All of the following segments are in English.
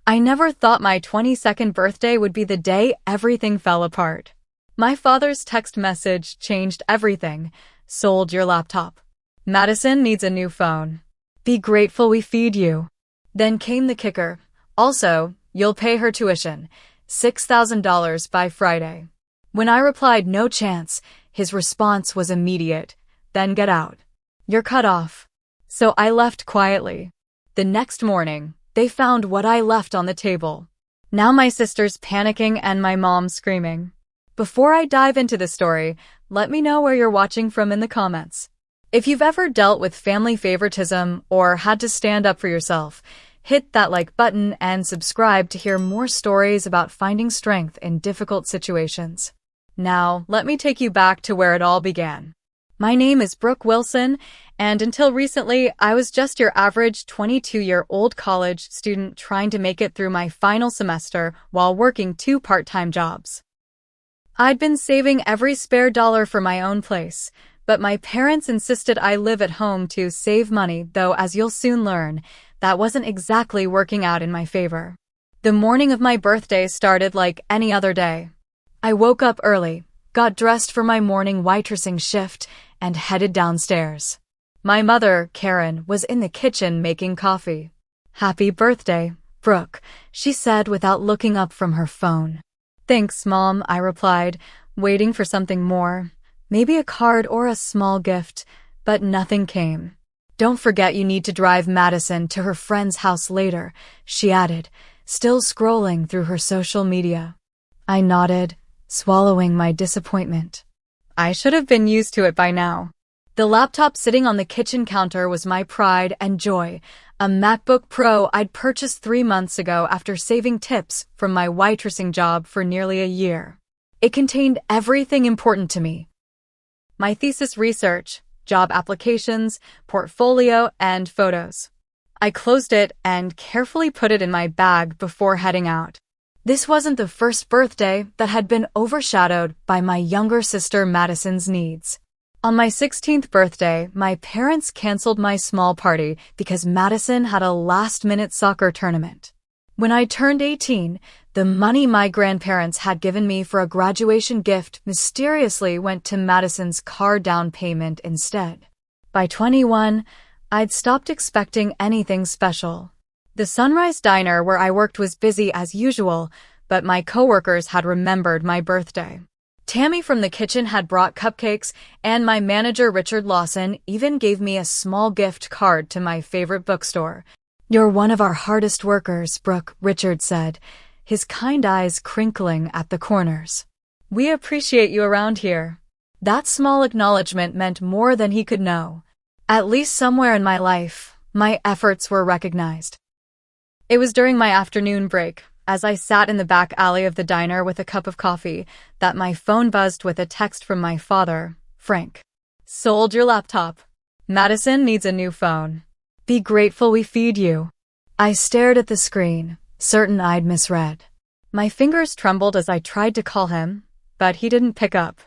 I never thought my 22nd birthday would be the day everything fell apart. My father's text message changed everything. Sold your laptop. Madison needs a new phone. Be grateful we feed you. Then came the kicker. Also, you'll pay her tuition. $6,000 by Friday. When I replied no chance, his response was immediate. Then get out. You're cut off. So I left quietly. The next morning, they found what I left on the table. Now my sister's panicking and my mom screaming. Before I dive into the story, let me know where you're watching from in the comments. If you've ever dealt with family favoritism or had to stand up for yourself, hit that like button and subscribe to hear more stories about finding strength in difficult situations. Now, let me take you back to where it all began. My name is Brooke Wilson, and until recently, I was just your average 22-year-old college student trying to make it through my final semester while working 2 part-time jobs. I'd been saving every spare dollar for my own place, but my parents insisted I live at home to save money, though as you'll soon learn, that wasn't exactly working out in my favor. The morning of my birthday started like any other day. I woke up early, got dressed for my morning waitressing shift, and headed downstairs. My mother, Karen, was in the kitchen making coffee. Happy birthday, Brooke, she said without looking up from her phone. Thanks, Mom, I replied, waiting for something more. Maybe a card or a small gift, but nothing came. Don't forget you need to drive Madison to her friend's house later, she added, still scrolling through her social media. I nodded, swallowing my disappointment. I should have been used to it by now. The laptop sitting on the kitchen counter was my pride and joy, a MacBook Pro I'd purchased 3 months ago after saving tips from my waitressing job for nearly a year. It contained everything important to me. My thesis research, job applications, portfolio, and photos. I closed it and carefully put it in my bag before heading out. This wasn't the first birthday that had been overshadowed by my younger sister Madison's needs. On my 16th birthday, my parents canceled my small party because Madison had a last-minute soccer tournament. When I turned 18, the money my grandparents had given me for a graduation gift mysteriously went to Madison's car down payment instead. By 21, I'd stopped expecting anything special. The Sunrise Diner where I worked was busy as usual, but my coworkers had remembered my birthday. Tammy from the kitchen had brought cupcakes, and my manager Richard Lawson even gave me a small gift card to my favorite bookstore. You're one of our hardest workers, Brooke, Richard said, his kind eyes crinkling at the corners. We appreciate you around here. That small acknowledgement meant more than he could know. At least somewhere in my life, my efforts were recognized. It was during my afternoon break, as I sat in the back alley of the diner with a cup of coffee, that my phone buzzed with a text from my father, Frank. Sold your laptop. Madison needs a new phone. Be grateful we feed you. I stared at the screen, certain I'd misread. My fingers trembled as I tried to call him, but he didn't pick up.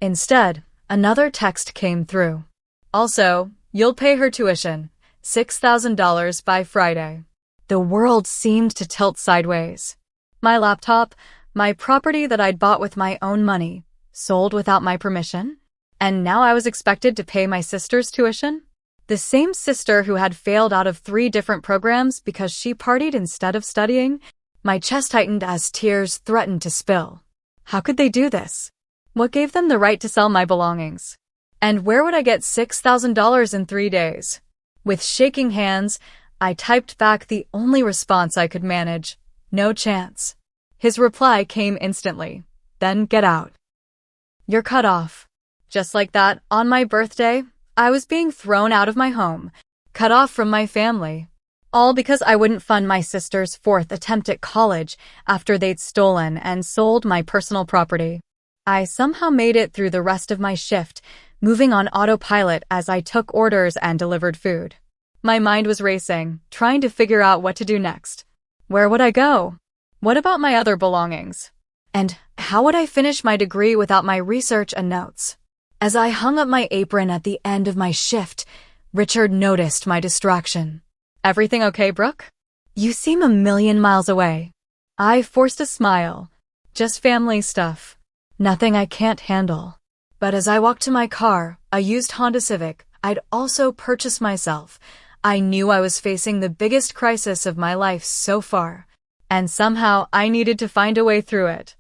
Instead, another text came through. Also, you'll pay her tuition, $6,000 by Friday. The world seemed to tilt sideways. My laptop, my property that I'd bought with my own money, sold without my permission? And now I was expected to pay my sister's tuition? The same sister who had failed out of 3 different programs because she partied instead of studying? My chest tightened as tears threatened to spill. How could they do this? What gave them the right to sell my belongings? And where would I get $6,000 in 3 days? With shaking hands, I typed back the only response I could manage. No chance. His reply came instantly. Then get out. You're cut off. Just like that, on my birthday, I was being thrown out of my home, cut off from my family. All because I wouldn't fund my sister's 4th attempt at college after they'd stolen and sold my personal property. I somehow made it through the rest of my shift, moving on autopilot as I took orders and delivered food. My mind was racing, trying to figure out what to do next. Where would I go? What about my other belongings? And how would I finish my degree without my research and notes? As I hung up my apron at the end of my shift, Richard noticed my distraction. Everything okay, Brooke? You seem a million miles away. I forced a smile. Just family stuff. Nothing I can't handle. But as I walked to my car, a used Honda Civic, I'd also purchased myself, I knew I was facing the biggest crisis of my life so far, and somehow I needed to find a way through it.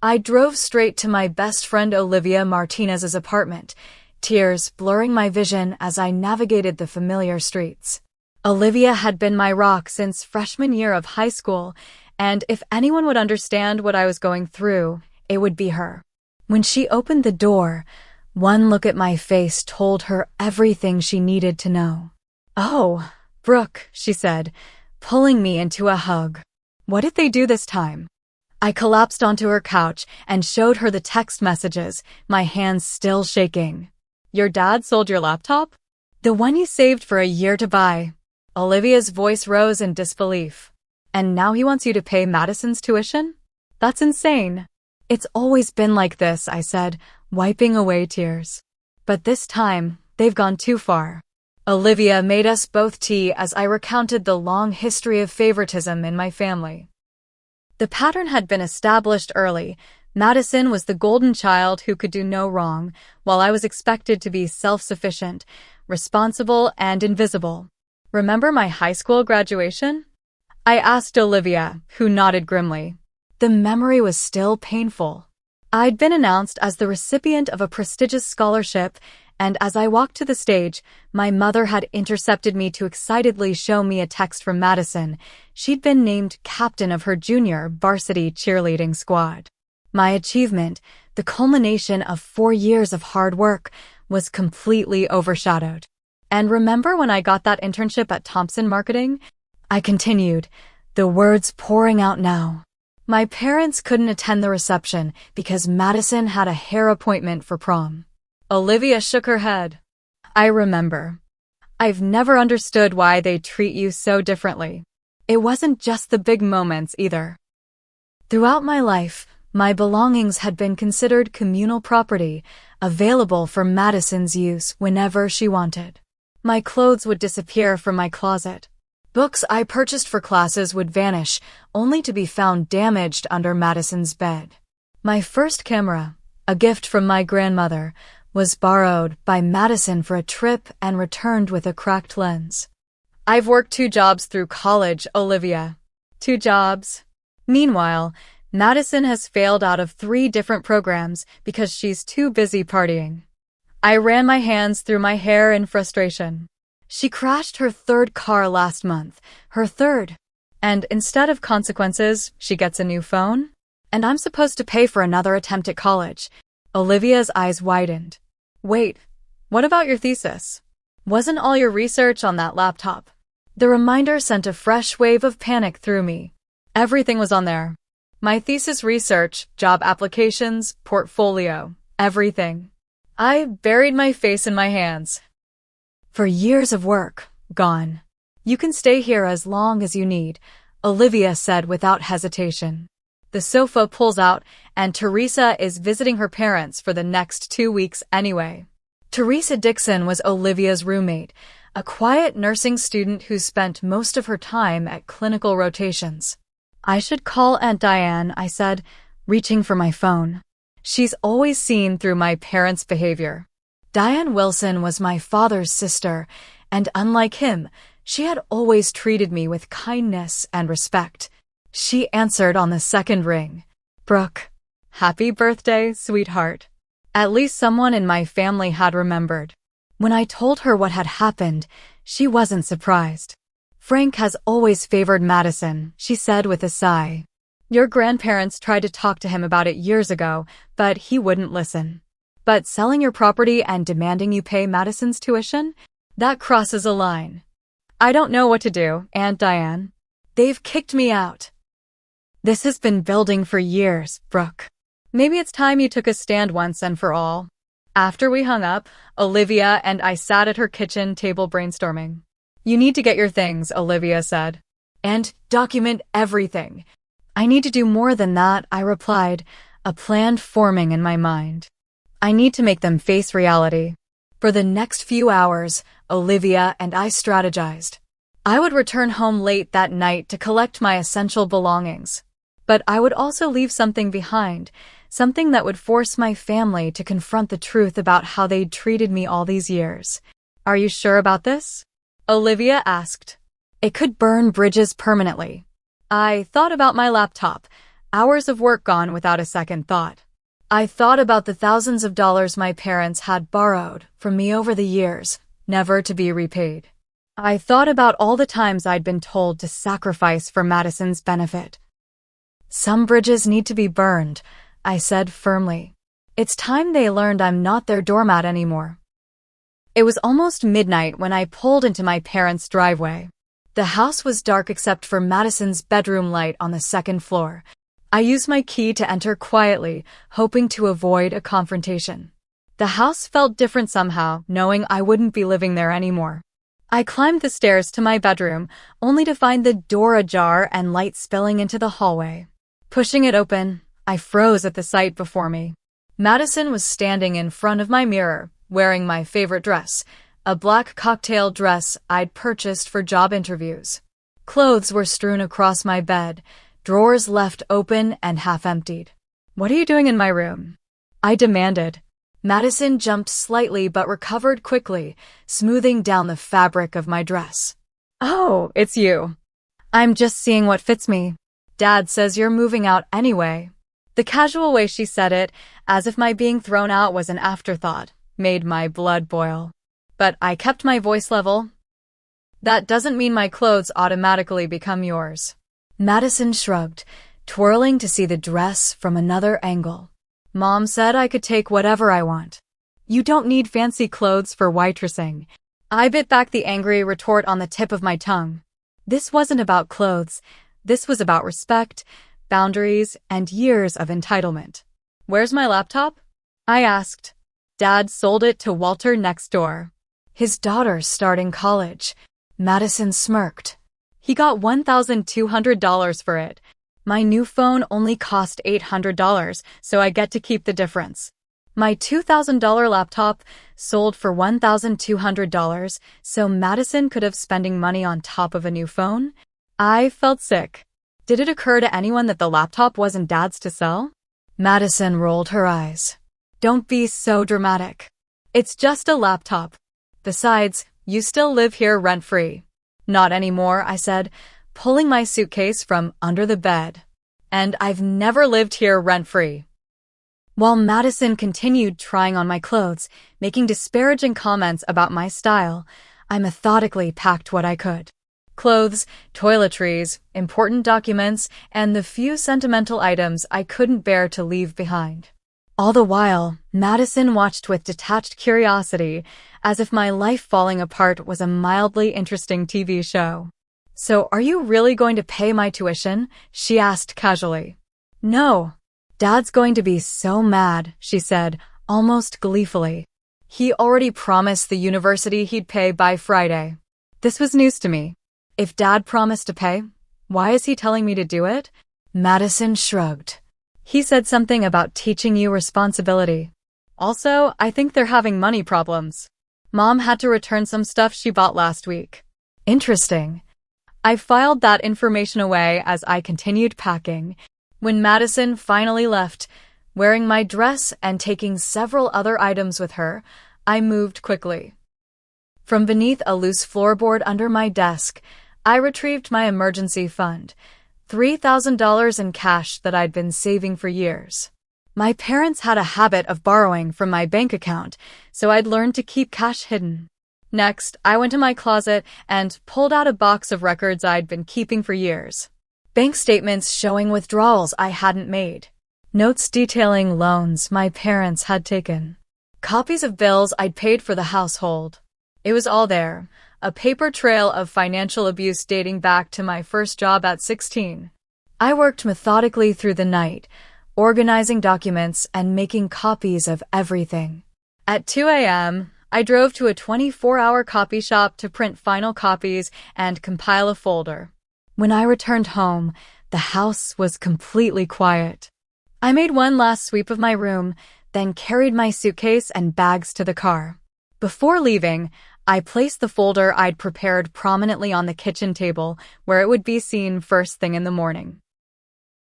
I drove straight to my best friend Olivia Martinez's apartment, tears blurring my vision as I navigated the familiar streets. Olivia had been my rock since freshman year of high school, and if anyone would understand what I was going through, it would be her. When she opened the door, one look at my face told her everything she needed to know. "Oh, Brooke," she said, pulling me into a hug. "What did they do this time?" I collapsed onto her couch and showed her the text messages, my hands still shaking. "Your dad sold your laptop? The one you saved for a year to buy." Olivia's voice rose in disbelief. "And now he wants you to pay Madison's tuition? That's insane." "It's always been like this," I said, wiping away tears. "But this time, they've gone too far." Olivia made us both tea as I recounted the long history of favoritism in my family. The pattern had been established early. Madison was the golden child who could do no wrong, while I was expected to be self-sufficient, responsible, and invisible. "Remember my high school graduation?" I asked Olivia, who nodded grimly. The memory was still painful. I'd been announced as the recipient of a prestigious scholarship, and as I walked to the stage, my mother had intercepted me to excitedly show me a text from Madison. She'd been named captain of her junior varsity cheerleading squad. My achievement, the culmination of 4 years of hard work, was completely overshadowed. "And remember when I got that internship at Thompson Marketing?" I continued, the words pouring out now. "My parents couldn't attend the reception because Madison had a hair appointment for prom." Olivia shook her head. "I remember. I've never understood why they treat you so differently." It wasn't just the big moments either. Throughout my life, my belongings had been considered communal property, available for Madison's use whenever she wanted. My clothes would disappear from my closet. Books I purchased for classes would vanish, only to be found damaged under Madison's bed. My first camera, a gift from my grandmother, was borrowed by Madison for a trip and returned with a cracked lens. "I've worked 2 jobs through college, Olivia." 2 jobs. Meanwhile, Madison has failed out of 3 different programs because she's too busy partying. I ran my hands through my hair in frustration. She crashed her 3rd car last month, her 3rd. And instead of consequences, she gets a new phone? And I'm supposed to pay for another attempt at college. Olivia's eyes widened. "Wait, what about your thesis? Wasn't all your research on that laptop?" The reminder sent a fresh wave of panic through me. Everything was on there. My thesis research, job applications, portfolio, everything. I buried my face in my hands. "For years of work, gone. You can stay here as long as you need," Olivia said without hesitation. "The sofa pulls out, and Teresa is visiting her parents for the next 2 weeks anyway." Teresa Dixon was Olivia's roommate, a quiet nursing student who spent most of her time at clinical rotations. "I should call Aunt Diane," I said, reaching for my phone. "She's always seen through my parents' behavior." Diane Wilson was my father's sister, and unlike him, she had always treated me with kindness and respect. She answered on the 2nd ring. "Brooke, happy birthday, sweetheart." At least someone in my family had remembered. When I told her what had happened, she wasn't surprised. "Frank has always favored Madison," she said with a sigh. "Your grandparents tried to talk to him about it years ago, but he wouldn't listen. But selling your property and demanding you pay Madison's tuition? That crosses a line. I don't know what to do, Aunt Diane. They've kicked me out." "This has been building for years, Brooke. Maybe it's time you took a stand once and for all." After we hung up, Olivia and I sat at her kitchen table brainstorming. "You need to get your things," Olivia said. "And document everything." "I need to do more than that," I replied, a plan forming in my mind. "I need to make them face reality." For the next few hours, Olivia and I strategized. I would return home late that night to collect my essential belongings. But I would also leave something behind, something that would force my family to confront the truth about how they'd treated me all these years. Are you sure about this? Olivia asked. It could burn bridges permanently. I thought about my laptop, hours of work gone without a second thought. I thought about the thousands of dollars my parents had borrowed from me over the years, never to be repaid. I thought about all the times I'd been told to sacrifice for Madison's benefit. Some bridges need to be burned, I said firmly. It's time they learned I'm not their doormat anymore. It was almost midnight when I pulled into my parents' driveway. The house was dark except for Madison's bedroom light on the second floor. I used my key to enter quietly, hoping to avoid a confrontation. The house felt different somehow, knowing I wouldn't be living there anymore. I climbed the stairs to my bedroom, only to find the door ajar and light spilling into the hallway. Pushing it open, I froze at the sight before me. Madison was standing in front of my mirror, wearing my favorite dress, a black cocktail dress I'd purchased for job interviews. Clothes were strewn across my bed, drawers left open and half emptied. What are you doing in my room? I demanded. Madison jumped slightly but recovered quickly, smoothing down the fabric of my dress. Oh, it's you. I'm just seeing what fits me. Dad says you're moving out anyway. The casual way she said it, as if my being thrown out was an afterthought, made my blood boil. But I kept my voice level. That doesn't mean my clothes automatically become yours. Madison shrugged, twirling to see the dress from another angle. Mom said I could take whatever I want. You don't need fancy clothes for waitressing. I bit back the angry retort on the tip of my tongue. This wasn't about clothes. This was about respect, boundaries, and years of entitlement. Where's my laptop? I asked. Dad sold it to Walter next door. His daughter's starting college. Madison smirked. He got $1,200 for it. My new phone only cost $800, so I get to keep the difference. My $2,000 laptop sold for $1,200, so Madison could have spending money on top of a new phone? I felt sick. Did it occur to anyone that the laptop wasn't Dad's to sell? Madison rolled her eyes. Don't be so dramatic. It's just a laptop. Besides, you still live here rent-free. Not anymore, I said, pulling my suitcase from under the bed. And I've never lived here rent-free. While Madison continued trying on my clothes, making disparaging comments about my style, I methodically packed what I could. Clothes, toiletries, important documents, and the few sentimental items I couldn't bear to leave behind. All the while, Madison watched with detached curiosity, as if my life falling apart was a mildly interesting TV show. So are you really going to pay my tuition? She asked casually. No. Dad's going to be so mad, she said, almost gleefully. He already promised the university he'd pay by Friday. This was news to me. If Dad promised to pay, why is he telling me to do it? Madison shrugged. He said something about teaching you responsibility. Also, I think they're having money problems. Mom had to return some stuff she bought last week. Interesting. I filed that information away as I continued packing. When Madison finally left, wearing my dress and taking several other items with her, I moved quickly. From beneath a loose floorboard under my desk, I retrieved my emergency fund, $3,000 in cash that I'd been saving for years. My parents had a habit of borrowing from my bank account, so I'd learned to keep cash hidden. Next, I went to my closet and pulled out a box of records I'd been keeping for years. Bank statements showing withdrawals I hadn't made. Notes detailing loans my parents had taken. Copies of bills I'd paid for the household. It was all there, a paper trail of financial abuse dating back to my first job at 16. I worked methodically through the night, organizing documents and making copies of everything. At 2 a.m., I drove to a 24-hour copy shop to print final copies and compile a folder. When I returned home, the house was completely quiet. I made one last sweep of my room, then carried my suitcase and bags to the car. Before leaving, I placed the folder I'd prepared prominently on the kitchen table, where it would be seen first thing in the morning.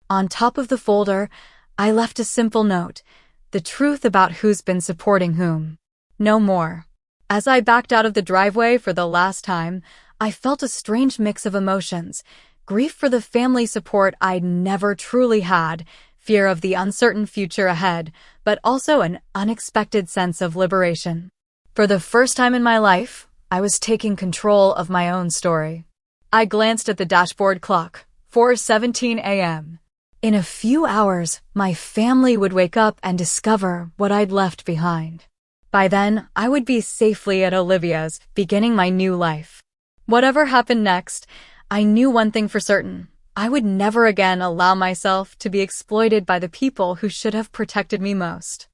On top of the folder, I left a simple note: the truth about who's been supporting whom. No more. As I backed out of the driveway for the last time, I felt a strange mix of emotions: grief for the family support I'd never truly had, fear of the uncertain future ahead, but also an unexpected sense of liberation. For the first time in my life, I was taking control of my own story. I glanced at the dashboard clock, 4:17 a.m. In a few hours, my family would wake up and discover what I'd left behind. By then, I would be safely at Olivia's, beginning my new life. Whatever happened next, I knew one thing for certain: I would never again allow myself to be exploited by the people who should have protected me most.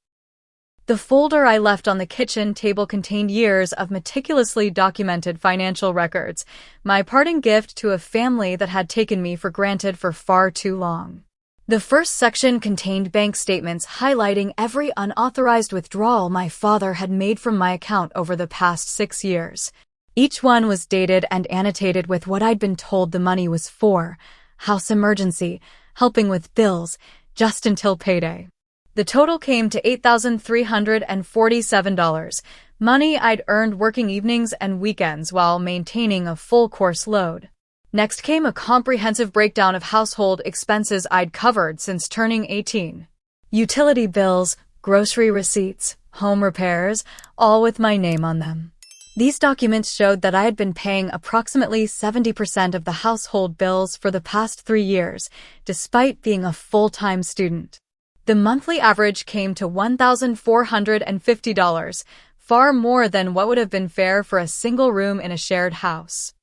The folder I left on the kitchen table contained years of meticulously documented financial records, my parting gift to a family that had taken me for granted for far too long. The first section contained bank statements highlighting every unauthorized withdrawal my father had made from my account over the past 6 years. Each one was dated and annotated with what I'd been told the money was for: house emergency, helping with bills, just until payday. The total came to $8,347, money I'd earned working evenings and weekends while maintaining a full course load. Next came a comprehensive breakdown of household expenses I'd covered since turning 18. Utility bills, grocery receipts, home repairs, all with my name on them. These documents showed that I had been paying approximately 70% of the household bills for the past 3 years, despite being a full-time student. The monthly average came to $1,450, far more than what would have been fair for a single room in a shared house.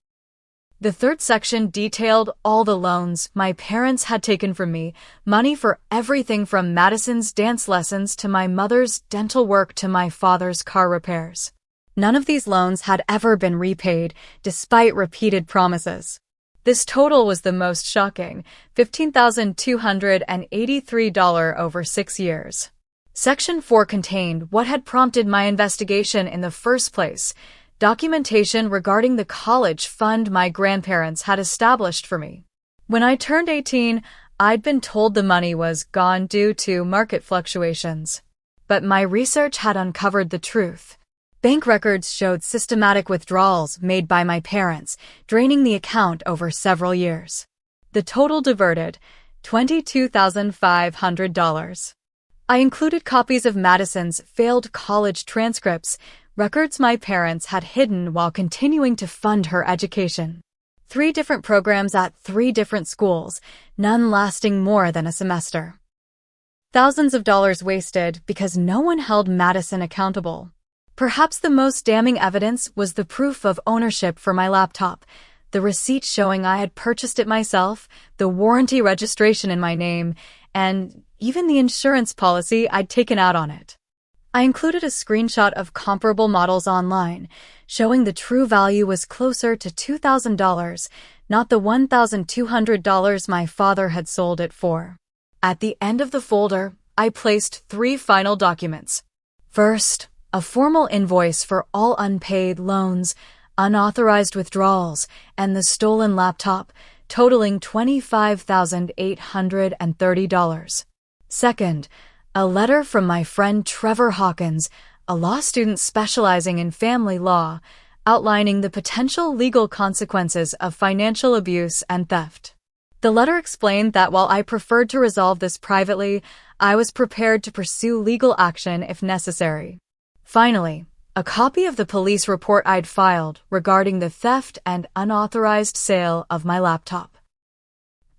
The third section detailed all the loans my parents had taken from me, money for everything from Madison's dance lessons to my mother's dental work to my father's car repairs. None of these loans had ever been repaid, despite repeated promises. This total was the most shocking: $15,283 over 6 years. Section 4 contained what had prompted my investigation in the first place: documentation regarding the college fund my grandparents had established for me. When I turned 18, I'd been told the money was gone due to market fluctuations. But my research had uncovered the truth. Bank records showed systematic withdrawals made by my parents, draining the account over several years. The total diverted: $22,500. I included copies of Madison's failed college transcripts, records my parents had hidden while continuing to fund her education. 3 different programs at 3 different schools, none lasting more than a semester. Thousands of dollars wasted because no one held Madison accountable. Perhaps the most damning evidence was the proof of ownership for my laptop, the receipt showing I had purchased it myself, the warranty registration in my name, and even the insurance policy I'd taken out on it. I included a screenshot of comparable models online, showing the true value was closer to $2,000, not the $1,200 my father had sold it for. At the end of the folder, I placed 3 final documents. First, a formal invoice for all unpaid loans, unauthorized withdrawals, and the stolen laptop, totaling $25,830. Second, a letter from my friend Trevor Hawkins, a law student specializing in family law, outlining the potential legal consequences of financial abuse and theft. The letter explained that while I preferred to resolve this privately, I was prepared to pursue legal action if necessary. Finally, a copy of the police report I'd filed regarding the theft and unauthorized sale of my laptop.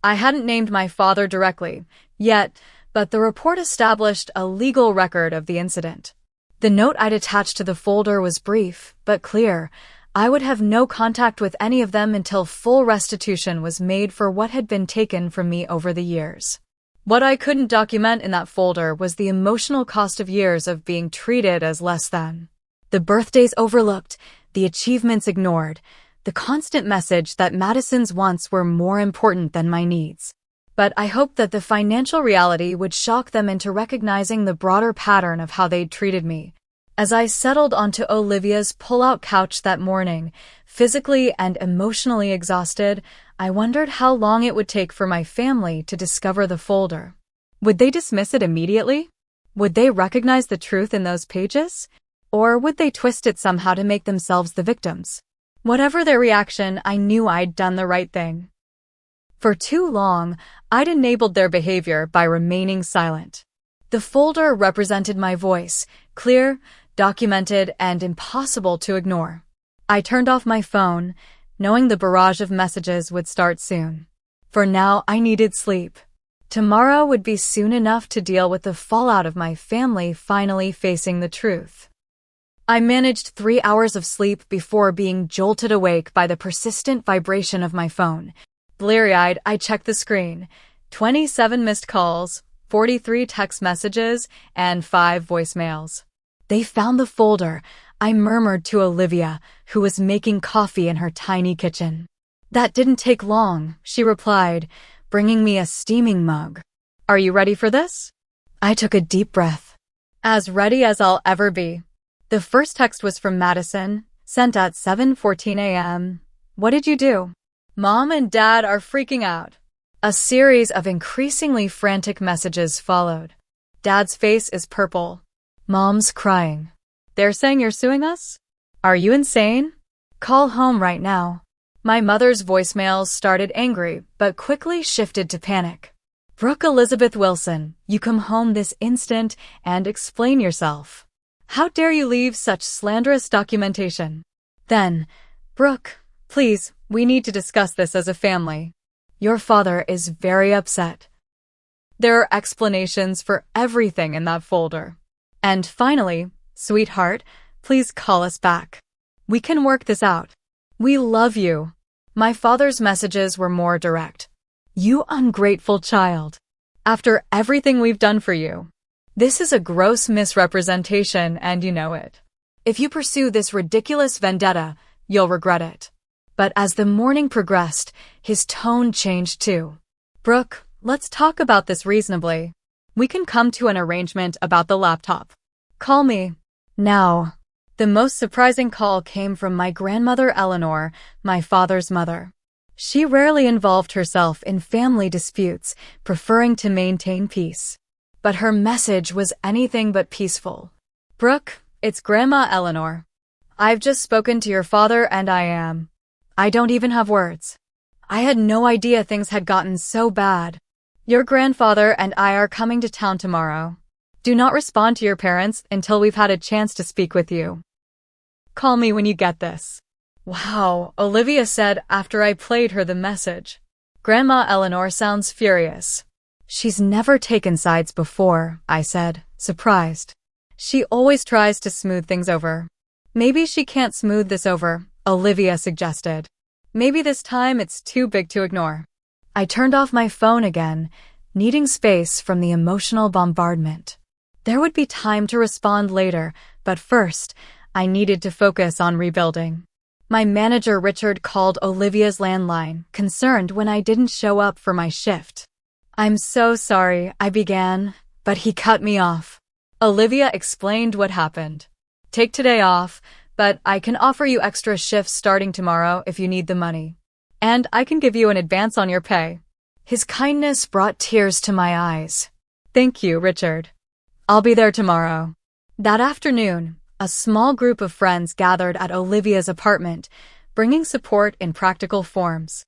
I hadn't named my father directly yet, but the report established a legal record of the incident. The note I'd attached to the folder was brief, but clear. I would have no contact with any of them until full restitution was made for what had been taken from me over the years. What I couldn't document in that folder was the emotional cost of years of being treated as less than. The birthdays overlooked, the achievements ignored, the constant message that Madison's wants were more important than my needs. But I hoped that the financial reality would shock them into recognizing the broader pattern of how they'd treated me. As I settled onto Olivia's pull-out couch that morning, physically and emotionally exhausted, I wondered how long it would take for my family to discover the folder. Would they dismiss it immediately? Would they recognize the truth in those pages? Or would they twist it somehow to make themselves the victims? Whatever their reaction, I knew I'd done the right thing. For too long, I'd enabled their behavior by remaining silent. The folder represented my voice, clear, documented, and impossible to ignore. I turned off my phone, knowing the barrage of messages would start soon. For now, I needed sleep. Tomorrow would be soon enough to deal with the fallout of my family finally facing the truth. I managed 3 hours of sleep before being jolted awake by the persistent vibration of my phone. Bleary-eyed, I checked the screen. 27 missed calls, 43 text messages, and 5 voicemails. They found the folder, I murmured to Olivia, who was making coffee in her tiny kitchen. That didn't take long, she replied, bringing me a steaming mug. Are you ready for this? I took a deep breath. As ready as I'll ever be. The first text was from Madison, sent at 7:14 a.m. What did you do? Mom and Dad are freaking out. A series of increasingly frantic messages followed. Dad's face is purple. Mom's crying. They're saying you're suing us? Are you insane? Call home right now. My mother's voicemails started angry, but quickly shifted to panic. Brooke Elizabeth Wilson, you come home this instant and explain yourself. How dare you leave such slanderous documentation? Then, Brooke, please, we need to discuss this as a family. Your father is very upset. There are explanations for everything in that folder. And finally, sweetheart, please call us back. We can work this out. We love you. My father's messages were more direct. You ungrateful child. After everything we've done for you. This is a gross misrepresentation and you know it. If you pursue this ridiculous vendetta, you'll regret it. But as the morning progressed, his tone changed too. Brooke, let's talk about this reasonably. We can come to an arrangement about the laptop. Call me. Now. The most surprising call came from my grandmother Eleanor, my father's mother. She rarely involved herself in family disputes, preferring to maintain peace. But her message was anything but peaceful. Brooke, it's Grandma Eleanor. I've just spoken to your father and I don't even have words. I had no idea things had gotten so bad. Your grandfather and I are coming to town tomorrow. Do not respond to your parents until we've had a chance to speak with you. Call me when you get this. Wow, Olivia said after I played her the message. Grandma Eleanor sounds furious. She's never taken sides before, I said, surprised. She always tries to smooth things over. Maybe she can't smooth this over, Olivia suggested. Maybe this time it's too big to ignore. I turned off my phone again, needing space from the emotional bombardment. There would be time to respond later, but first, I needed to focus on rebuilding. My manager Richard called Olivia's landline, concerned when I didn't show up for my shift. I'm so sorry, I began, but he cut me off. Olivia explained what happened. Take today off, but I can offer you extra shifts starting tomorrow if you need the money. And I can give you an advance on your pay. His kindness brought tears to my eyes. Thank you, Richard. I'll be there tomorrow. That afternoon, a small group of friends gathered at Olivia's apartment, bringing support in practical forms.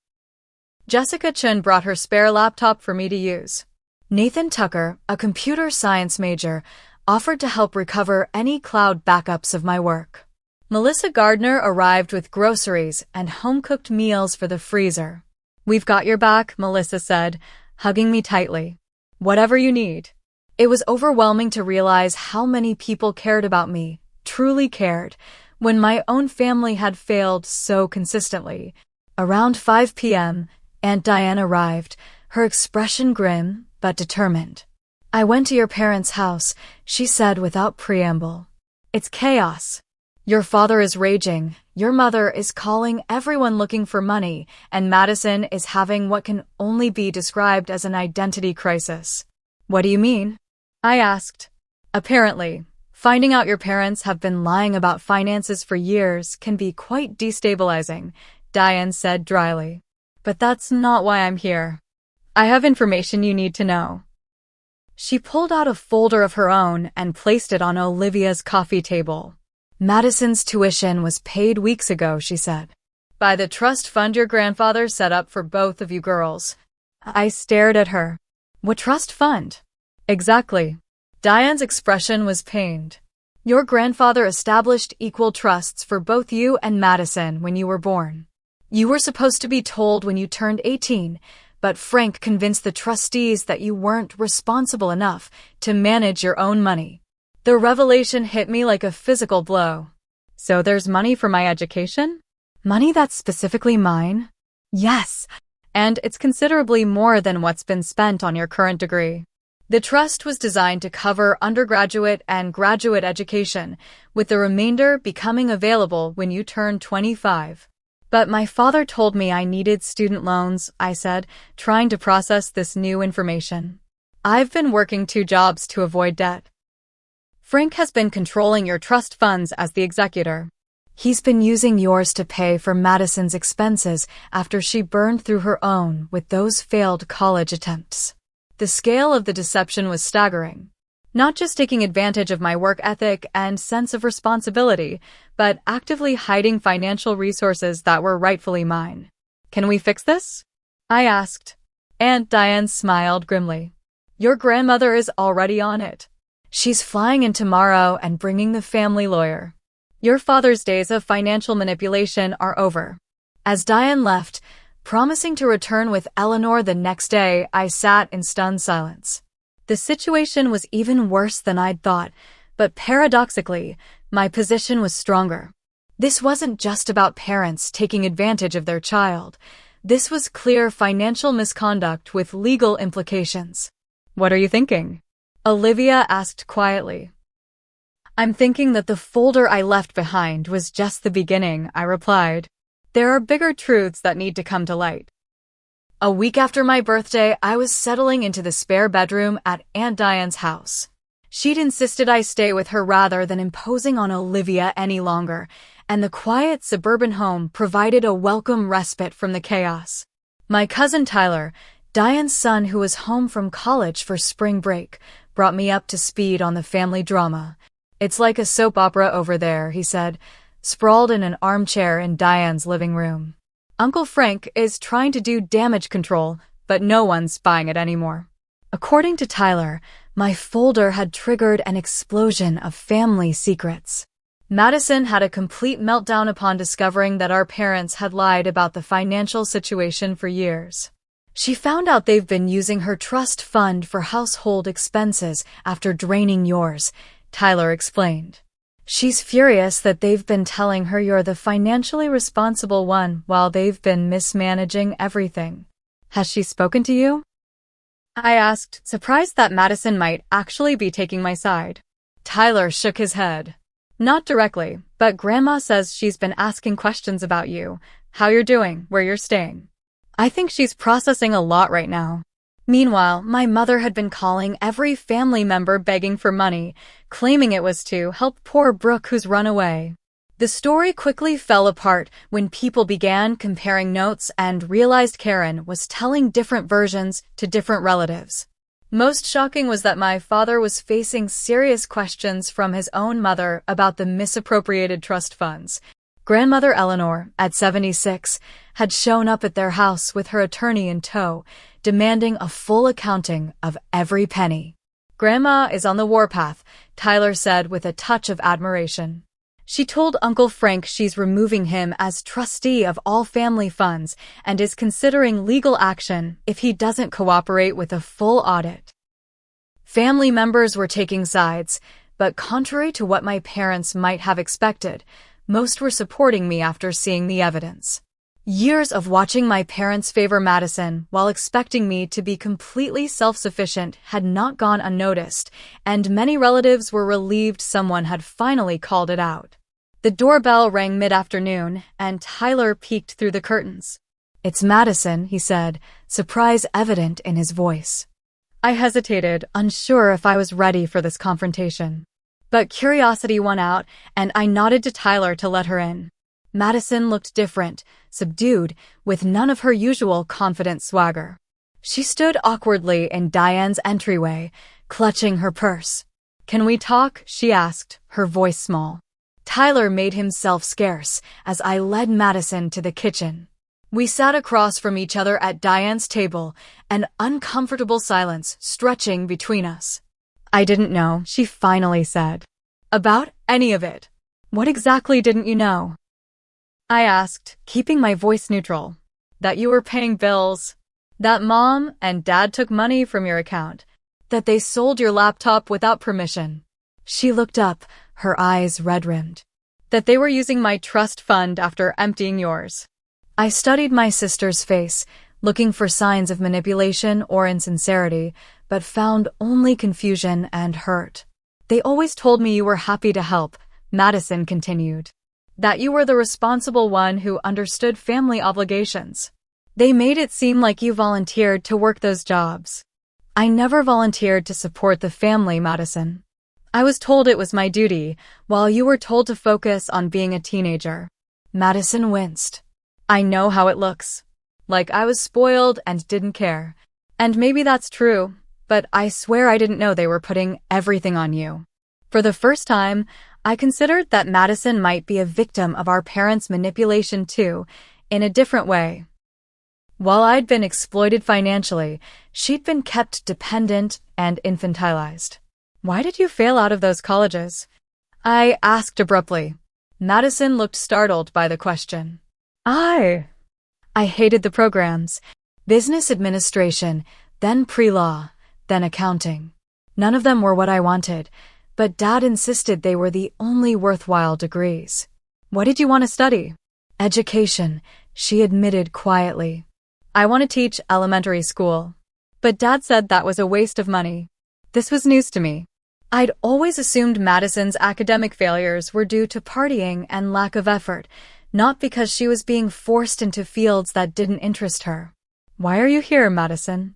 Jessica Chun brought her spare laptop for me to use. Nathan Tucker, a computer science major, offered to help recover any cloud backups of my work. Melissa Gardner arrived with groceries and home-cooked meals for the freezer. We've got your back, Melissa said, hugging me tightly. Whatever you need. It was overwhelming to realize how many people cared about me, truly cared, when my own family had failed so consistently. Around 5 p.m., Aunt Diane arrived, her expression grim but determined. I went to your parents' house, she said without preamble. It's chaos. Your father is raging, your mother is calling everyone looking for money, and Madison is having what can only be described as an identity crisis. What do you mean? I asked. Apparently, Finding out your parents have been lying about finances for years can be quite destabilizing, Diane said dryly. But that's not why I'm here. I have information you need to know. She pulled out a folder of her own and placed it on Olivia's coffee table. Madison's tuition was paid weeks ago, she said. By the trust fund your grandfather set up for both of you girls. I stared at her. What trust fund? Exactly. Diane's expression was pained. Your grandfather established equal trusts for both you and Madison when you were born. You were supposed to be told when you turned 18, but Frank convinced the trustees that you weren't responsible enough to manage your own money. The revelation hit me like a physical blow. So there's money for my education? Money that's specifically mine? Yes, and it's considerably more than what's been spent on your current degree. The trust was designed to cover undergraduate and graduate education, with the remainder becoming available when you turn 25. But my father told me I needed student loans, I said, trying to process this new information. I've been working 2 jobs to avoid debt. Frank has been controlling your trust funds as the executor. He's been using yours to pay for Madison's expenses after she burned through her own with those failed college attempts. The scale of the deception was staggering. Not just taking advantage of my work ethic and sense of responsibility, but actively hiding financial resources that were rightfully mine. Can we fix this? I asked. Aunt Diane smiled grimly. Your grandmother is already on it. She's flying in tomorrow and bringing the family lawyer. Your father's days of financial manipulation are over. As Diane left, promising to return with Eleanor the next day, I sat in stunned silence. The situation was even worse than I'd thought, but paradoxically, my position was stronger. This wasn't just about parents taking advantage of their child. This was clear financial misconduct with legal implications. What are you thinking? Olivia asked quietly. I'm thinking that the folder I left behind was just the beginning, I replied. There are bigger truths that need to come to light. A week after my birthday, I was settling into the spare bedroom at Aunt Diane's house. She'd insisted I stay with her rather than imposing on Olivia any longer, and the quiet suburban home provided a welcome respite from the chaos. My cousin Tyler, Diane's son who was home from college for spring break, brought me up to speed on the family drama. It's like a soap opera over there, he said, sprawled in an armchair in Diane's living room. Uncle Frank is trying to do damage control, but no one's buying it anymore. According to Tyler, my folder had triggered an explosion of family secrets. Madison had a complete meltdown upon discovering that our parents had lied about the financial situation for years. She found out they've been using her trust fund for household expenses after draining yours, Tyler explained. She's furious that they've been telling her you're the financially responsible one while they've been mismanaging everything. Has she spoken to you? I asked, surprised that Madison might actually be taking my side. Tyler shook his head. Not directly, but Grandma says she's been asking questions about you, how you're doing, where you're staying. I think she's processing a lot right now. Meanwhile, my mother had been calling every family member begging for money, claiming it was to help poor Brooke who's run away. The story quickly fell apart when people began comparing notes and realized Karen was telling different versions to different relatives. Most shocking was that my father was facing serious questions from his own mother about the misappropriated trust funds. Grandmother Eleanor, at 76, had shown up at their house with her attorney in tow, demanding a full accounting of every penny. Grandma is on the warpath, Tyler said with a touch of admiration. She told Uncle Frank she's removing him as trustee of all family funds and is considering legal action if he doesn't cooperate with a full audit. Family members were taking sides, but contrary to what my parents might have expected, most were supporting me after seeing the evidence. Years of watching my parents favor Madison while expecting me to be completely self-sufficient had not gone unnoticed, and many relatives were relieved someone had finally called it out. The doorbell rang mid-afternoon, and Tyler peeked through the curtains. It's Madison, he said, surprise evident in his voice. I hesitated, unsure if I was ready for this confrontation. But curiosity won out, and I nodded to Tyler to let her in. Madison looked different, subdued, with none of her usual confident swagger. She stood awkwardly in Diane's entryway, clutching her purse. "Can we talk?" she asked, her voice small. Tyler made himself scarce as I led Madison to the kitchen. We sat across from each other at Diane's table, an uncomfortable silence stretching between us. "I didn't know," she finally said. "About any of it. What exactly didn't you know?" I asked, keeping my voice neutral. "That you were paying bills. That Mom and Dad took money from your account. That they sold your laptop without permission." She looked up, her eyes red-rimmed. "That they were using my trust fund after emptying yours." I studied my sister's face, looking for signs of manipulation or insincerity, but found only confusion and hurt. "They always told me you were happy to help," Madison continued. "That you were the responsible one who understood family obligations. They made it seem like you volunteered to work those jobs." "I never volunteered to support the family, Madison. I was told it was my duty, while you were told to focus on being a teenager." Madison winced. "I know how it looks. Like I was spoiled and didn't care. And maybe that's true, but I swear I didn't know they were putting everything on you." For the first time, I considered that Madison might be a victim of our parents' manipulation too, in a different way. While I'd been exploited financially, she'd been kept dependent and infantilized. "Why did you fail out of those colleges?" I asked abruptly. Madison looked startled by the question. I hated the programs. Business administration, then pre-law, then accounting. None of them were what I wanted, but Dad insisted they were the only worthwhile degrees. "What did you want to study?" "Education," she admitted quietly. "I want to teach elementary school." But Dad said that was a waste of money. This was news to me. I'd always assumed Madison's academic failures were due to partying and lack of effort, not because she was being forced into fields that didn't interest her. "Why are you here, Madison?"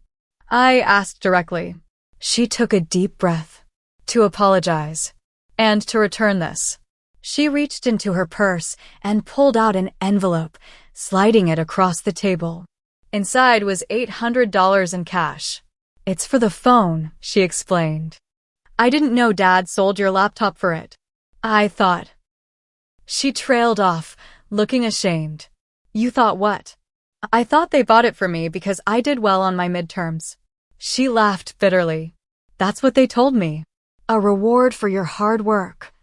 I asked directly. She took a deep breath. "To apologize. And to return this." She reached into her purse and pulled out an envelope, sliding it across the table. Inside was $800 in cash. "It's for the phone," she explained. "I didn't know Dad sold your laptop for it." I thought. She trailed off, looking ashamed. "You thought what?" "I thought they bought it for me because I did well on my midterms." She laughed bitterly. "That's what they told me. A reward for your hard work."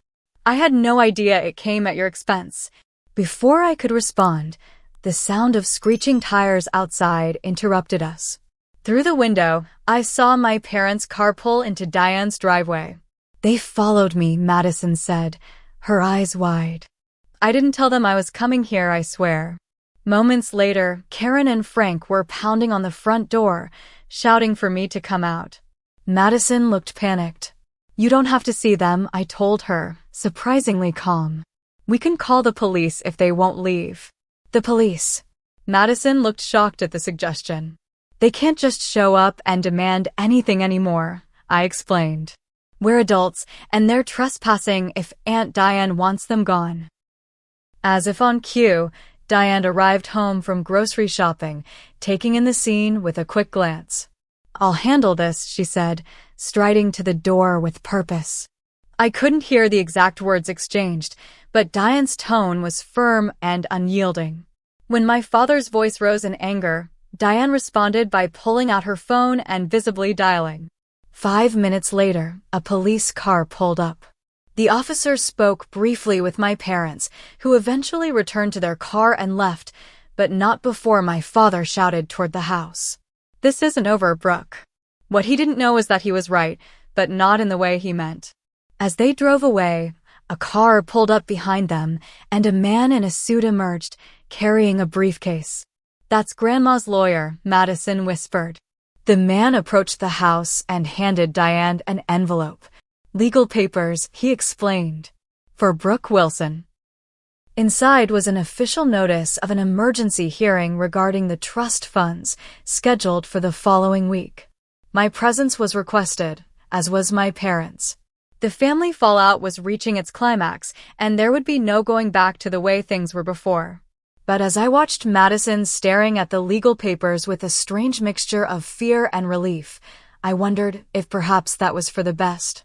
I had no idea it came at your expense. Before I could respond, the sound of screeching tires outside interrupted us. Through the window, I saw my parents' car pull into Diane's driveway. "They followed me," Madison said, her eyes wide. "I didn't tell them I was coming here, I swear." Moments later, Karen and Frank were pounding on the front door, shouting for me to come out. Madison looked panicked. "You don't have to see them," I told her, surprisingly calm. "We can call the police if they won't leave." "The police?" Madison looked shocked at the suggestion. "They can't just show up and demand anything anymore," I explained. "We're adults, and they're trespassing if Aunt Diane wants them gone." As if on cue, Diane arrived home from grocery shopping, taking in the scene with a quick glance. "I'll handle this," she said, striding to the door with purpose. I couldn't hear the exact words exchanged, but Diane's tone was firm and unyielding. When my father's voice rose in anger, Diane responded by pulling out her phone and visibly dialing. 5 minutes later, a police car pulled up. The officer spoke briefly with my parents, who eventually returned to their car and left, but not before my father shouted toward the house. "This isn't over, Brooke." What he didn't know was that he was right, but not in the way he meant. As they drove away, a car pulled up behind them, and a man in a suit emerged, carrying a briefcase. "That's Grandma's lawyer," Madison whispered. The man approached the house and handed Diane an envelope. "Legal papers," he explained. "For Brooke Wilson." Inside was an official notice of an emergency hearing regarding the trust funds, scheduled for the following week. My presence was requested, as was my parents'. The family fallout was reaching its climax, and there would be no going back to the way things were before. But as I watched Madison staring at the legal papers with a strange mixture of fear and relief, I wondered if perhaps that was for the best.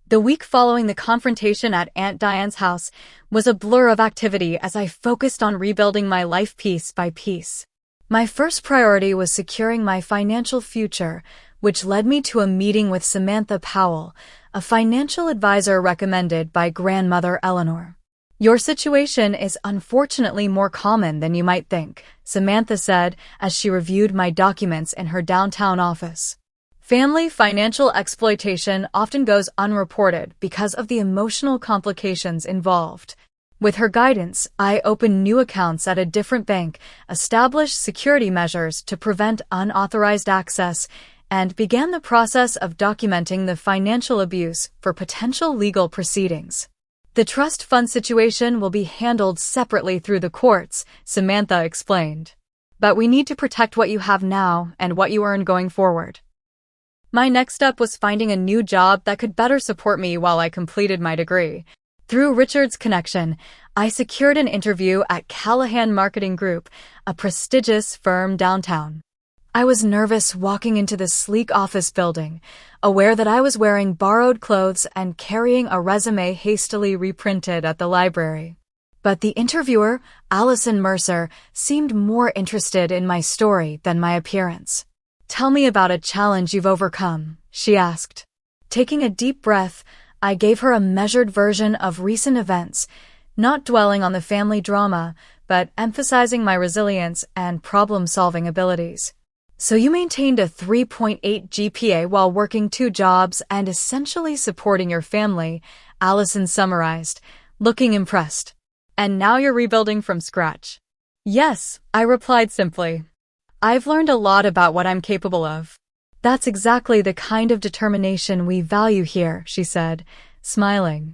The week following the confrontation at Aunt Diane's house was a blur of activity as I focused on rebuilding my life piece by piece. My first priority was securing my financial future, which led me to a meeting with Samantha Powell, a financial advisor recommended by grandmother Eleanor. "Your situation is unfortunately more common than you might think," Samantha said as she reviewed my documents in her downtown office. "Family financial exploitation often goes unreported because of the emotional complications involved." With her guidance, I opened new accounts at a different bank, established security measures to prevent unauthorized access, and began the process of documenting the financial abuse for potential legal proceedings. "The trust fund situation will be handled separately through the courts," Samantha explained. "But we need to protect what you have now and what you earn going forward." My next step was finding a new job that could better support me while I completed my degree. Through Richard's connection, I secured an interview at Callahan Marketing Group, a prestigious firm downtown. I was nervous walking into the sleek office building, aware that I was wearing borrowed clothes and carrying a resume hastily reprinted at the library. But the interviewer, Allison Mercer, seemed more interested in my story than my appearance. "Tell me about a challenge you've overcome," she asked. Taking a deep breath, I gave her a measured version of recent events, not dwelling on the family drama, but emphasizing my resilience and problem-solving abilities. "So you maintained a 3.8 GPA while working 2 jobs and essentially supporting your family," Allison summarized, looking impressed. "And now you're rebuilding from scratch." "Yes," I replied simply. "I've learned a lot about what I'm capable of." "That's exactly the kind of determination we value here," she said, smiling.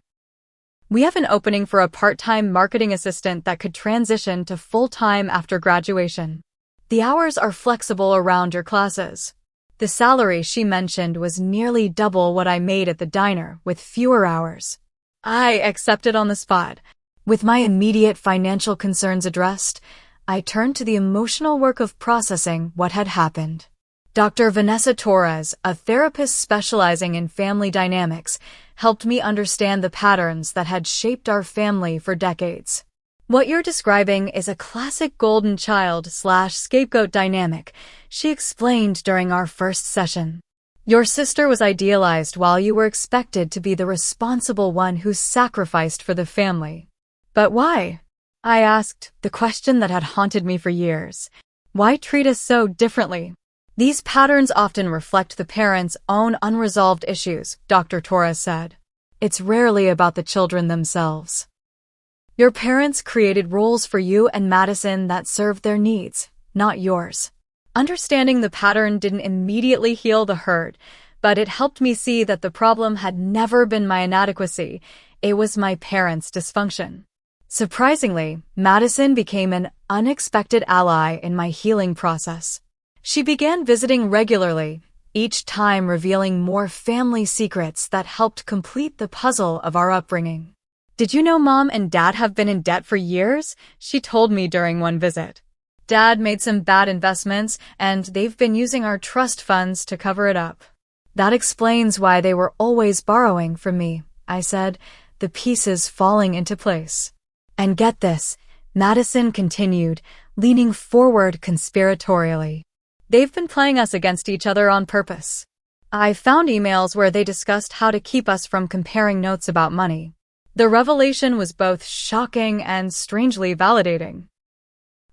"We have an opening for a part-time marketing assistant that could transition to full-time after graduation. The hours are flexible around your classes." The salary she mentioned was nearly double what I made at the diner, with fewer hours. I accepted on the spot. With my immediate financial concerns addressed, I turned to the emotional work of processing what had happened. Dr. Vanessa Torres, a therapist specializing in family dynamics, helped me understand the patterns that had shaped our family for decades. "What you're describing is a classic golden child/scapegoat dynamic," she explained during our first session. "Your sister was idealized while you were expected to be the responsible one who sacrificed for the family." "But why?" I asked, the question that had haunted me for years. "Why treat us so differently?" "These patterns often reflect the parents' own unresolved issues," Dr. Torres said. "It's rarely about the children themselves. Your parents created roles for you and Madison that served their needs, not yours." Understanding the pattern didn't immediately heal the hurt, but it helped me see that the problem had never been my inadequacy, it was my parents' dysfunction. Surprisingly, Madison became an unexpected ally in my healing process. She began visiting regularly, each time revealing more family secrets that helped complete the puzzle of our upbringing. "Did you know Mom and Dad have been in debt for years?" she told me during one visit. "Dad made some bad investments, and they've been using our trust funds to cover it up." "That explains why they were always borrowing from me," I said, the pieces falling into place. "And get this," Madison continued, leaning forward conspiratorially. "They've been playing us against each other on purpose. I found emails where they discussed how to keep us from comparing notes about money." The revelation was both shocking and strangely validating.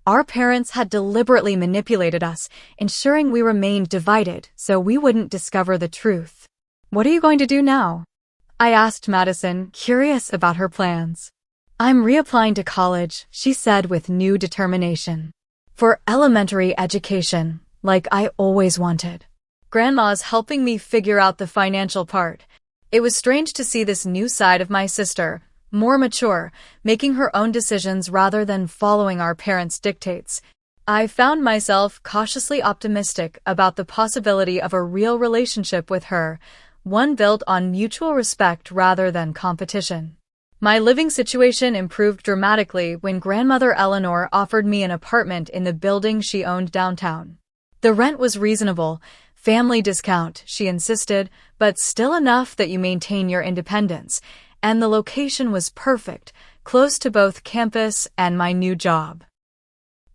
Our parents had deliberately manipulated us, ensuring we remained divided so we wouldn't discover the truth. "What are you going to do now?" I asked Madison, curious about her plans. "I'm reapplying to college," she said with new determination. "For elementary education, like I always wanted. Grandma's helping me figure out the financial part." It was strange to see this new side of my sister, more mature, making her own decisions rather than following our parents' dictates. I found myself cautiously optimistic about the possibility of a real relationship with her, one built on mutual respect rather than competition. My living situation improved dramatically when grandmother Eleanor offered me an apartment in the building she owned downtown. The rent was reasonable, family discount, she insisted, but still enough that you maintain your independence, and the location was perfect, close to both campus and my new job.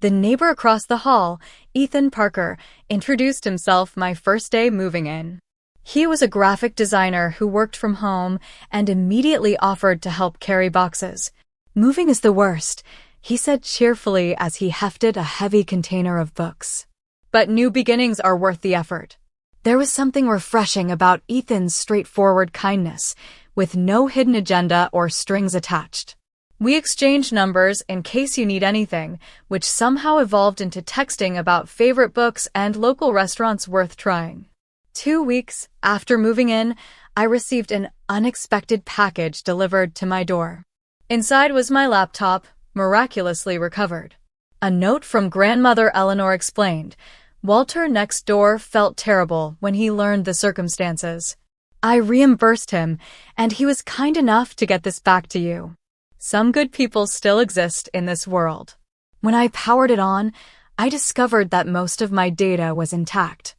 The neighbor across the hall, Ethan Parker, introduced himself my first day moving in. He was a graphic designer who worked from home and immediately offered to help carry boxes. "Moving is the worst," he said cheerfully as he hefted a heavy container of books. "But new beginnings are worth the effort." There was something refreshing about Ethan's straightforward kindness, with no hidden agenda or strings attached. We exchanged numbers in case you need anything, which somehow evolved into texting about favorite books and local restaurants worth trying. 2 weeks after moving in, I received an unexpected package delivered to my door. Inside was my laptop, miraculously recovered. A note from grandmother Eleanor explained, "Walter next door felt terrible when he learned the circumstances. I reimbursed him, and he was kind enough to get this back to you. Some good people still exist in this world." When I powered it on, I discovered that most of my data was intact.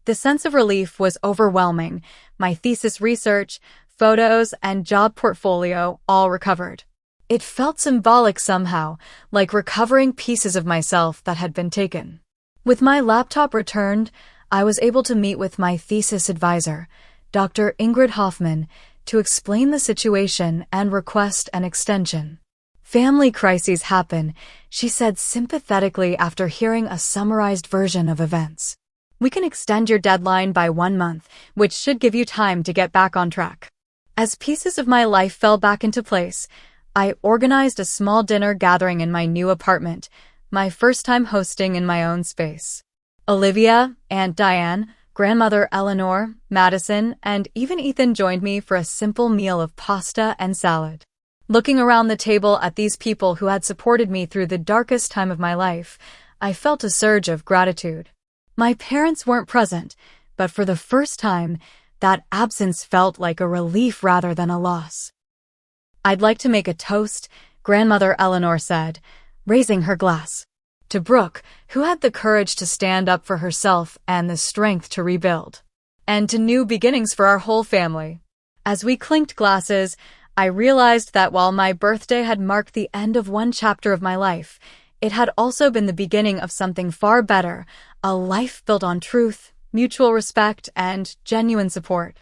The sense of relief was overwhelming. My thesis research, photos, and job portfolio all recovered. It felt symbolic somehow, like recovering pieces of myself that had been taken. With my laptop returned, I was able to meet with my thesis advisor, Dr. Ingrid Hoffman, to explain the situation and request an extension. "Family crises happen," she said sympathetically after hearing a summarized version of events. "We can extend your deadline by 1 month, which should give you time to get back on track." As pieces of my life fell back into place, I organized a small dinner gathering in my new apartment, my first time hosting in my own space. Olivia, Aunt Diane, grandmother Eleanor, Madison, and even Ethan joined me for a simple meal of pasta and salad. Looking around the table at these people who had supported me through the darkest time of my life, I felt a surge of gratitude. My parents weren't present, but for the first time, that absence felt like a relief rather than a loss. "I'd like to make a toast," grandmother Eleanor said, raising her glass. "To Brooke, who had the courage to stand up for herself and the strength to rebuild. And to new beginnings for our whole family." As we clinked glasses, I realized that while my birthday had marked the end of one chapter of my life, it had also been the beginning of something far better, a life built on truth, mutual respect, and genuine support.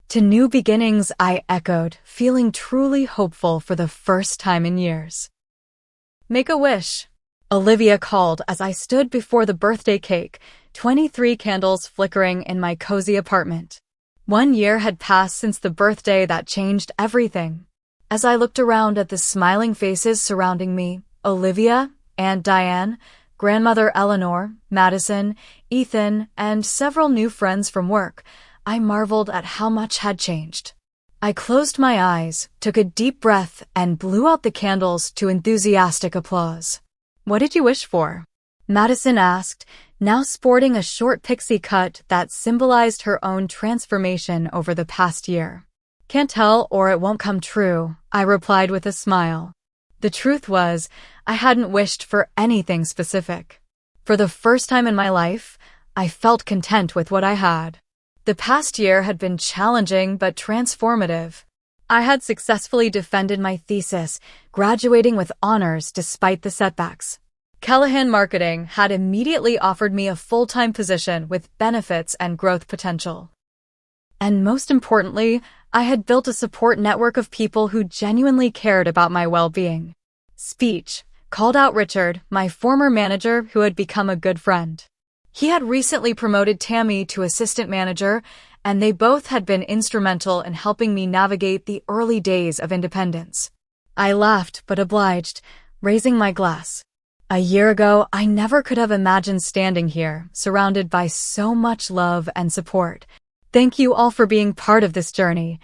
"To new beginnings," I echoed, feeling truly hopeful for the first time in years. "Make a wish," Olivia called as I stood before the birthday cake, 23 candles flickering in my cozy apartment. 1 year had passed since the birthday that changed everything. As I looked around at the smiling faces surrounding me, Olivia, Aunt Diane, grandmother Eleanor, Madison, Ethan, and several new friends from work, I marveled at how much had changed. I closed my eyes, took a deep breath, and blew out the candles to enthusiastic applause. "What did you wish for?" Madison asked, now sporting a short pixie cut that symbolized her own transformation over the past year. "Can't tell or it won't come true," I replied with a smile. The truth was, I hadn't wished for anything specific. For the first time in my life, I felt content with what I had. The past year had been challenging but transformative. I had successfully defended my thesis, graduating with honors despite the setbacks. Callahan Marketing had immediately offered me a full-time position with benefits and growth potential. And most importantly, I had built a support network of people who genuinely cared about my well-being. Speech called out Richard, my former manager who had become a good friend. He had recently promoted Tammy to assistant manager, and they both had been instrumental in helping me navigate the early days of independence. I laughed but obliged, raising my glass. A year ago, I never could have imagined standing here, surrounded by so much love and support. Thank you all for being part of this journey.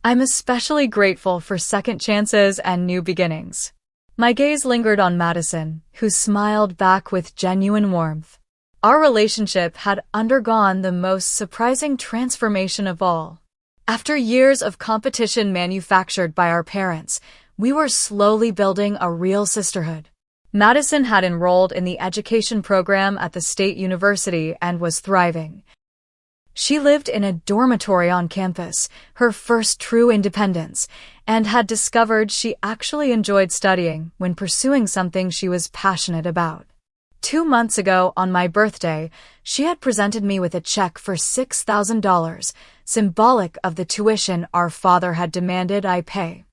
I'm especially grateful for second chances and new beginnings. My gaze lingered on Madison, who smiled back with genuine warmth. Our relationship had undergone the most surprising transformation of all. After years of competition manufactured by our parents, we were slowly building a real sisterhood. Madison had enrolled in the education program at the state university and was thriving. She lived in a dormitory on campus, her first true independence, and had discovered she actually enjoyed studying when pursuing something she was passionate about. 2 months ago, on my birthday, she had presented me with a check for $6,000, symbolic of the tuition our father had demanded I pay.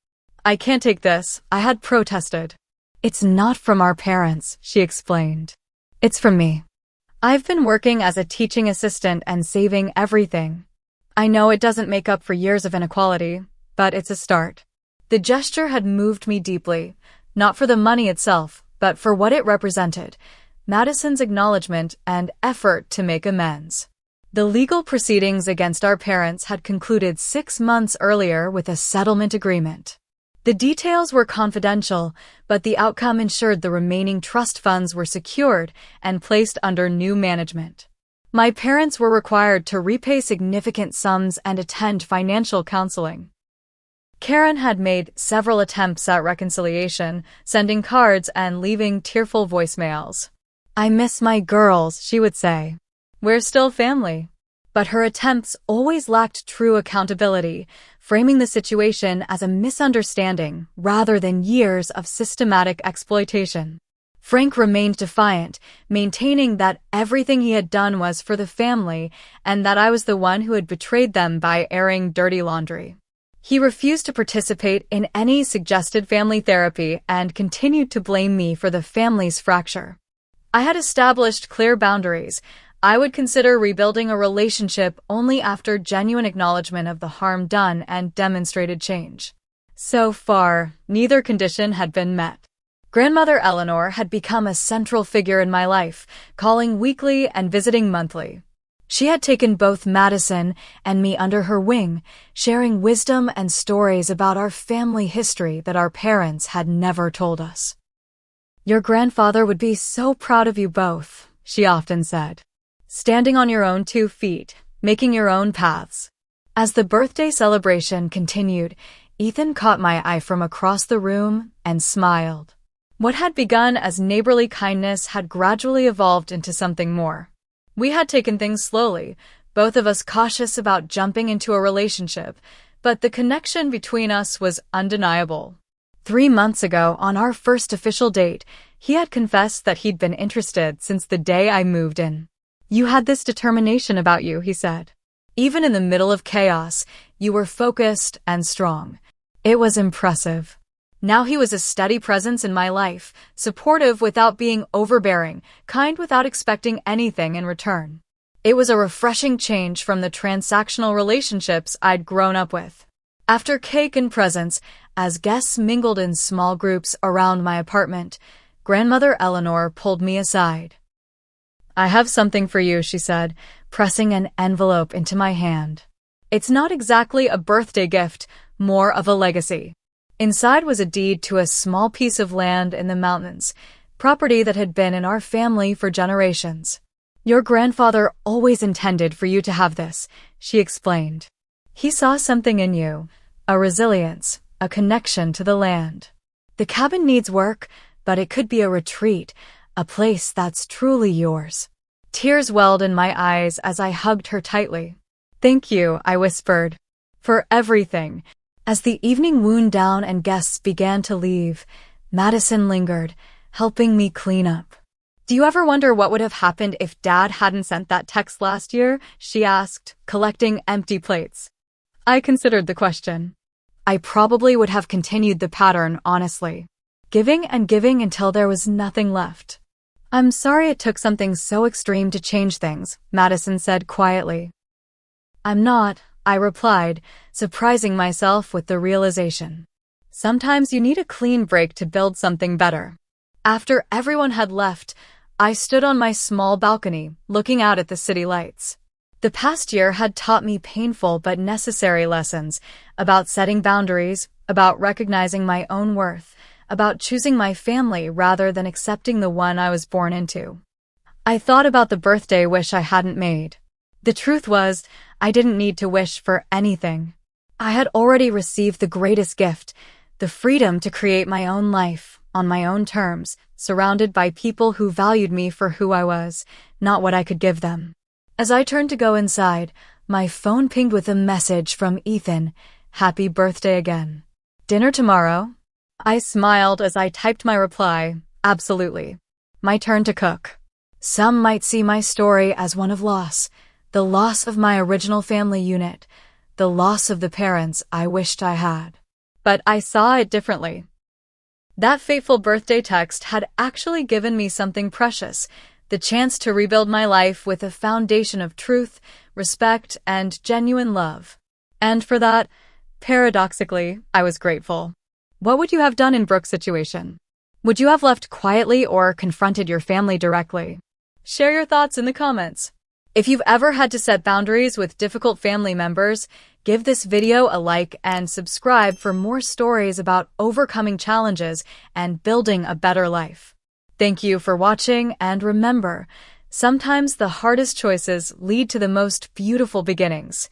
"I can't take this," I had protested. "It's not from our parents," she explained. "It's from me. I've been working as a teaching assistant and saving everything. I know it doesn't make up for years of inequality, but it's a start." The gesture had moved me deeply, not for the money itself, but for what it represented, Madison's acknowledgement and effort to make amends. The legal proceedings against our parents had concluded 6 months earlier with a settlement agreement. The details were confidential, but the outcome ensured the remaining trust funds were secured and placed under new management. My parents were required to repay significant sums and attend financial counseling. Karen had made several attempts at reconciliation, sending cards and leaving tearful voicemails. "I miss my girls," she would say. "We're still family." But her attempts always lacked true accountability, framing the situation as a misunderstanding rather than years of systematic exploitation. Frank remained defiant, maintaining that everything he had done was for the family and that I was the one who had betrayed them by airing dirty laundry. He refused to participate in any suggested family therapy and continued to blame me for the family's fracture. I had established clear boundaries. I would consider rebuilding a relationship only after genuine acknowledgement of the harm done and demonstrated change. So far, neither condition had been met. Grandmother Eleanor had become a central figure in my life, calling weekly and visiting monthly. She had taken both Madison and me under her wing, sharing wisdom and stories about our family history that our parents had never told us. "Your grandfather would be so proud of you both," she often said. "Standing on your own 2 feet, making your own paths." As the birthday celebration continued, Ethan caught my eye from across the room and smiled. What had begun as neighborly kindness had gradually evolved into something more. We had taken things slowly, both of us cautious about jumping into a relationship, but the connection between us was undeniable. 3 months ago, on our first official date, he had confessed that he'd been interested since the day I moved in. "You had this determination about you," he said. "Even in the middle of chaos, you were focused and strong." It was impressive. Now he was a steady presence in my life, supportive without being overbearing, kind without expecting anything in return. It was a refreshing change from the transactional relationships I'd grown up with. After cake and presents, as guests mingled in small groups around my apartment, Grandmother Eleanor pulled me aside. "I have something for you," she said, pressing an envelope into my hand. "It's not exactly a birthday gift, more of a legacy." Inside was a deed to a small piece of land in the mountains, property that had been in our family for generations. "Your grandfather always intended for you to have this," she explained. "He saw something in you, a resilience, a connection to the land. The cabin needs work, but it could be a retreat, a place that's truly yours." Tears welled in my eyes as I hugged her tightly. "Thank you," I whispered, "for everything." As the evening wound down and guests began to leave, Madison lingered, helping me clean up. "Do you ever wonder what would have happened if Dad hadn't sent that text last year?" she asked, collecting empty plates. I considered the question. I probably would have continued the pattern, honestly. Giving and giving until there was nothing left. "I'm sorry it took something so extreme to change things," Madison said quietly. "I'm not," I replied, surprising myself with the realization. Sometimes you need a clean break to build something better. After everyone had left, I stood on my small balcony, looking out at the city lights. The past year had taught me painful but necessary lessons about setting boundaries, about recognizing my own worth, about choosing my family rather than accepting the one I was born into. I thought about the birthday wish I hadn't made. The truth was, I didn't need to wish for anything. I had already received the greatest gift, the freedom to create my own life on my own terms, surrounded by people who valued me for who I was, not what I could give them. As I turned to go inside, my phone pinged with a message from Ethan. Happy birthday again. Dinner tomorrow? I smiled as I typed my reply. Absolutely. My turn to cook. Some might see my story as one of loss, the loss of my original family unit, the loss of the parents I wished I had. But I saw it differently. That fateful birthday text had actually given me something precious, the chance to rebuild my life with a foundation of truth, respect, and genuine love. And for that, paradoxically, I was grateful. What would you have done in Brooke's situation? Would you have left quietly or confronted your family directly? Share your thoughts in the comments. If you've ever had to set boundaries with difficult family members, give this video a like and subscribe for more stories about overcoming challenges and building a better life. Thank you for watching, and remember, sometimes the hardest choices lead to the most beautiful beginnings.